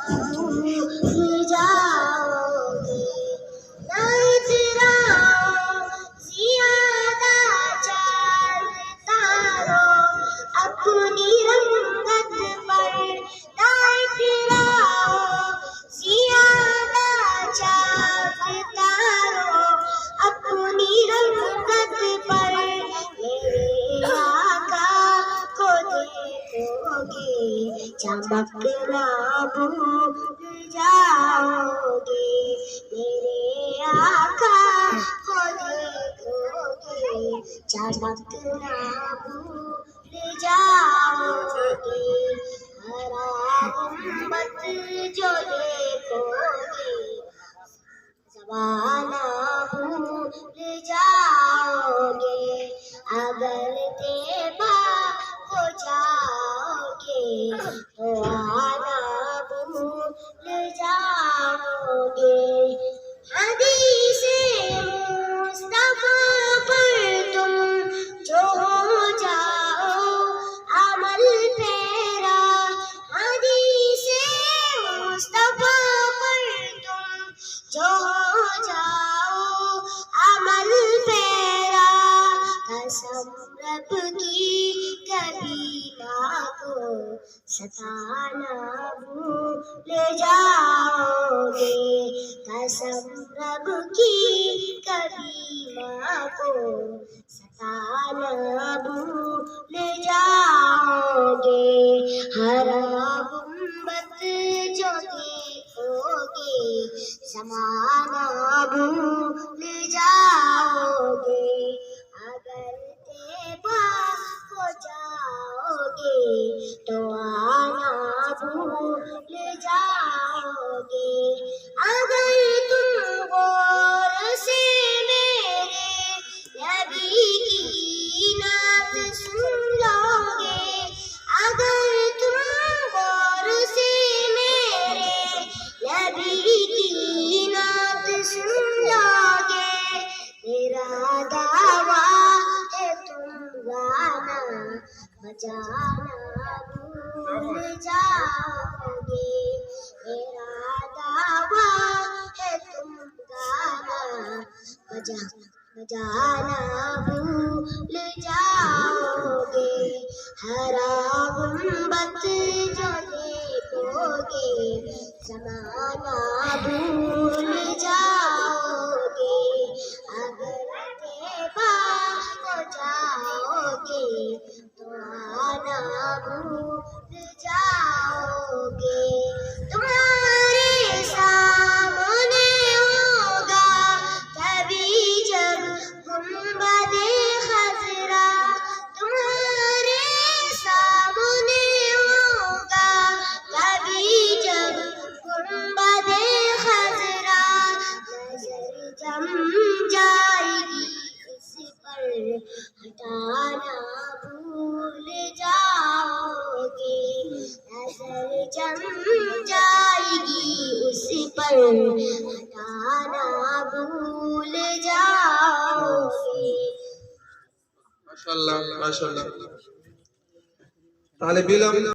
بھول جاؤ گے، نہ اتنا زیادہ چاہتا رو اپنی رنگت پر، نہ اتنا زیادہ چاہتا رو اپنی رنگت پر، میرے آقا کو دیکھو گے چمکنا بھول جاؤ گے، میرے آقا کو دیکھو گے چمکنا بھول جاؤ گے، ہرا گنبد جو دیکھو گے زمانہ بھول جاؤ گے، اگر طیبہ کو جاؤ گے تو آنا بھول جاؤ گے، حدیث مصطفیٰ پر تم جو ہو جاؤ عمل پیرا، حدیث مصطفیٰ پر تم جو ہو جاؤ عمل پیرا، قسم رب کی کبھی نہ کو ستانا بھول جاؤ گے، قسم رب کی کبھی نہ کو ستانا بھول جاؤ گے، ہرا گنبد جو دیکھو گے زمانہ بھول جاؤ گے، اگر طیبہ کو جاؤ گے تو آنا بھول جاؤ گے، اگر تم غور سے میرے نبی کی نعت سن لو گے، اگر تم غور سے میرے نبی کی نعت سن لو گے، میرا دعویٰ ہے تم گانا بجانا بھول جاؤ گے، میرا دعویٰ ہے تم گانا بجانا بھول جاؤ گے، ہرا گنبد جو دیکھو گے زمانہ بھول جاؤ گے، اگر طیبہ کو جاؤ گے تو آنا بھول جاؤ گے، تمہارے سامنے ہوگا کبھی جب گنبد خضرا، تمہارے سامنے ہوگا کبھی جب گنبد خضرا، نظر جم جائے گی اس پر ہٹانا بھول جاؤ گے، نظر جم جائے گی اس پر ہٹانا بھول جاؤ گے۔ ماشاءاللہ ماشاءاللہ، طالب علم